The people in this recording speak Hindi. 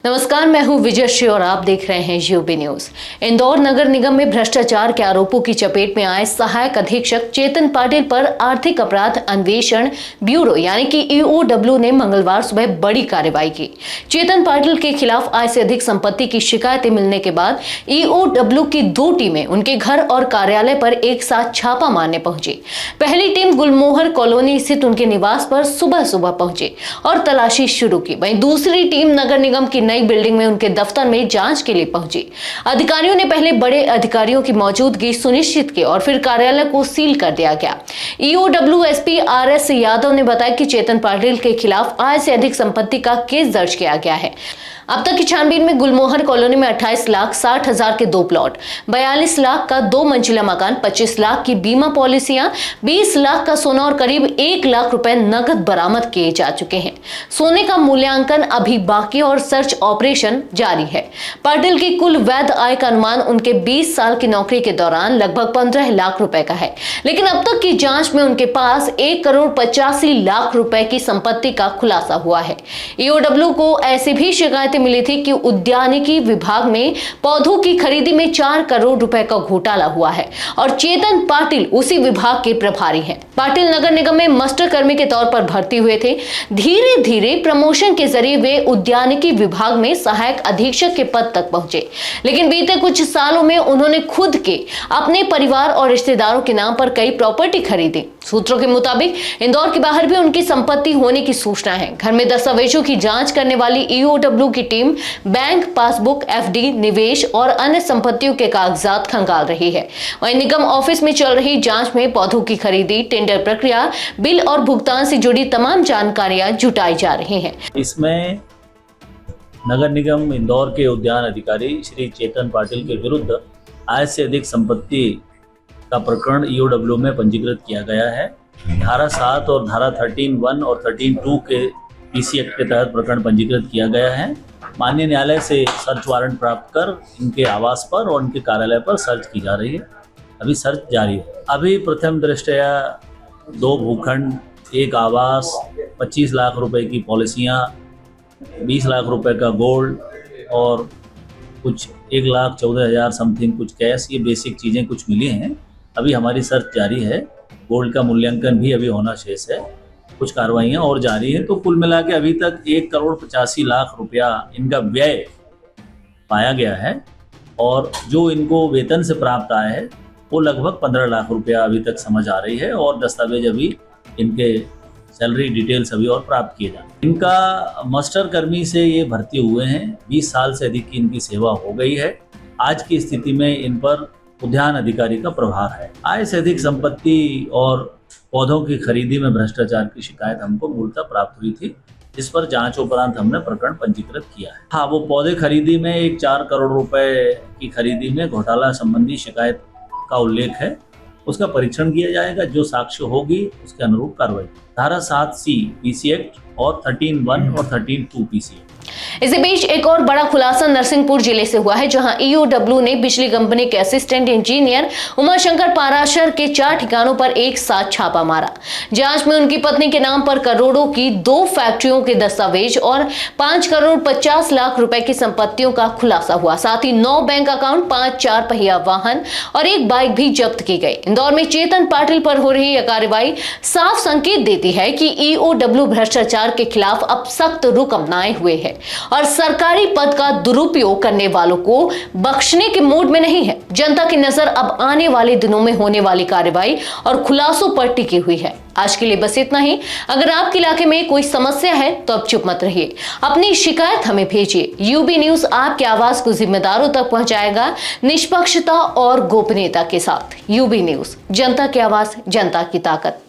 नमस्कार, मैं हूं विजयश्री और आप देख रहे हैं यूबी न्यूज। इंदौर नगर निगम में भ्रष्टाचार के आरोपों की चपेट में आए सहायक अधीक्षक चेतन पाटिल पर आर्थिक अपराध अन्वेषण ब्यूरो यानी कि ईओडब्ल्यू ने मंगलवार सुबह बड़ी कार्रवाई की। चेतन पाटिल के खिलाफ आय से अधिक संपत्ति की शिकायतें मिलने के बाद ईओडब्ल्यू की 2 टीमें उनके घर और कार्यालय पर एक साथ छापा मारने पहुंची। पहली टीम गुलमोहर कॉलोनी स्थित उनके निवास पर सुबह सुबह पहुंची और तलाशी शुरू की। वहीं दूसरी टीम नगर निगम की नई बिल्डिंग में उनके दफ्तर में जांच के लिए पहुंची। अधिकारियों ने पहले बड़े अधिकारियों की मौजूदगी सुनिश्चित की और फिर कार्यालय को सील कर दिया गया। ईओडब्ल्यू एसपी आरएस यादव ने बताया कि चेतन पाटिल के खिलाफ आय से अधिक संपत्ति का केस दर्ज किया गया है। अब तक की छानबीन में गुलमोहर कॉलोनी में 28,60,000 के 2 प्लॉट, 42 लाख का 2 मंजिला मकान, 25 लाख की बीमा पॉलिसियां, 20 लाख का सोना और करीब 1 लाख रुपए नकद बरामद किए जा चुके हैं। सोने का मूल्यांकन अभी बाकी और सर्च ऑपरेशन जारी है। पाटिल की कुल वैध आय का अनुमान उनके 20 साल की नौकरी के दौरान लगभग 15 लाख रुपए का है, लेकिन अब तक की जांच में उनके पास 1,85,00,000 रुपए की संपत्ति का खुलासा हुआ है। ईओडब्ल्यू को ऐसी भी शिकायतें मिली थी कि उद्यानिकी विभाग में पौधों की खरीदी में 4 करोड़ रुपए का घोटाला हुआ है और चेतन पाटिल उसी विभाग के प्रभारी हैं। पाटिल नगर निगम में मास्टर कर्मी के तौर पर भर्ती हुए थे। धीरे धीरे प्रमोशन के जरिए वे उद्यानिकी विभाग में सहायक अधीक्षक के पद तक पहुंचे, लेकिन बीते कुछ सालों में उन्होंने खुद के, अपने परिवार और रिश्तेदारों के नाम पर कई प्रॉपर्टी खरीदी। सूत्रों के मुताबिक इंदौर के बाहर भी उनकी संपत्ति होने की सूचना है। घर में दस्तावेजों की जांच करने वाली ईओडब्ल्यू की टीम बैंक पासबुक, एफडी, निवेश और अन्य संपत्तियों के कागजात खंगाल रही है। वहीं निगम ऑफिस में चल रही जांच में पौधों की खरीदी, टेंडर प्रक्रिया, बिल और भुगतान से जुड़ी तमाम जानकारियां जुटाई जा रही हैं। इसमें नगर निगम इंदौर के उद्यान अधिकारी श्री चेतन पाटिल के विरुद्ध आय से अधिक संपत्ति का प्रकरण ईओडब्ल्यू में पंजीकृत किया गया है। धारा 7 और धारा 13(1) और 13(2) के पीसी एक्ट के तहत प्रकरण पंजीकृत किया गया है। माननीय न्यायालय से सर्च वारंट प्राप्त कर इनके आवास पर और उनके कार्यालय पर सर्च की जा रही है। अभी सर्च जारी है। अभी प्रथम दृष्टया 2 भूखंड, 1 आवास, 25 लाख रुपए की पॉलिसियाँ, 20 लाख रुपए का गोल्ड और कुछ 1,14,000 समथिंग कुछ कैश, ये बेसिक चीज़ें कुछ मिली हैं। अभी हमारी सर्च जारी है। गोल्ड का मूल्यांकन भी अभी होना शेष है। कुछ कार्रवाइयाँ और जारी हैं। तो कुल मिला के अभी तक 1,85,00,000 रुपया इनका व्यय पाया गया है और जो इनको वेतन से प्राप्त आया है वो लगभग 15 लाख रुपया अभी तक समझ आ रही है और दस्तावेज अभी इनके सैलरी डिटेल्स अभी और प्राप्त किए जा रहे हैं। इनका मास्टर कर्मी से ये भर्ती हुए हैं। 20 साल से अधिक की इनकी सेवा हो गई है। आज की स्थिति में इन पर उद्यान अधिकारी का प्रभार है। आय से अधिक संपत्ति और पौधों की खरीदी में भ्रष्टाचार की शिकायत हमको मूलतः प्राप्त हुई थी, जिस पर जांच उपरांत हमने प्रकरण पंजीकृत किया है। हाँ, वो पौधे खरीदी में एक 4 करोड़ रुपए की खरीदी में घोटाला संबंधी शिकायत का उल्लेख है। उसका परीक्षण किया जाएगा। जो साक्ष्य होगी उसके अनुरूप कार्रवाई। धारा 7C पीसी एक्ट और 13(1) और 13(2) पीसी एक्ट। इसी बीच एक और बड़ा खुलासा नरसिंहपुर जिले से हुआ है, जहां ईओडब्ल्यू ने बिजली कंपनी के असिस्टेंट इंजीनियर उमाशंकर पाराशर के 4 ठिकानों पर एक साथ छापा मारा। जांच में उनकी पत्नी के नाम पर करोड़ों की 2 फैक्ट्रियों के दस्तावेज और 5,50,00,000 रुपए की संपत्तियों का खुलासा हुआ। साथ ही 9 बैंक अकाउंट, 5 4 पहिया वाहन और 1 बाइक भी जब्त की गई। इंदौर में चेतन पाटिल पर हो रही यह कार्रवाई साफ संकेत देती है कि ईओडब्ल्यू भ्रष्टाचार के खिलाफ अब सख्त रुख अपनाए हुए है और सरकारी पद का दुरुपयोग करने वालों को बख्शने के मूड में नहीं है। जनता की नजर अब आने वाले दिनों में होने वाली कार्रवाई और खुलासों पर टिकी हुई है। आज के लिए बस इतना ही। अगर आपके इलाके में कोई समस्या है तो अब चुप मत रहिए, अपनी शिकायत हमें भेजिए। यूबी न्यूज आपकी आवाज को जिम्मेदारों तक पहुंचाएगा, निष्पक्षता और गोपनीयता के साथ। यूबी न्यूज, जनता की आवाज, जनता की ताकत।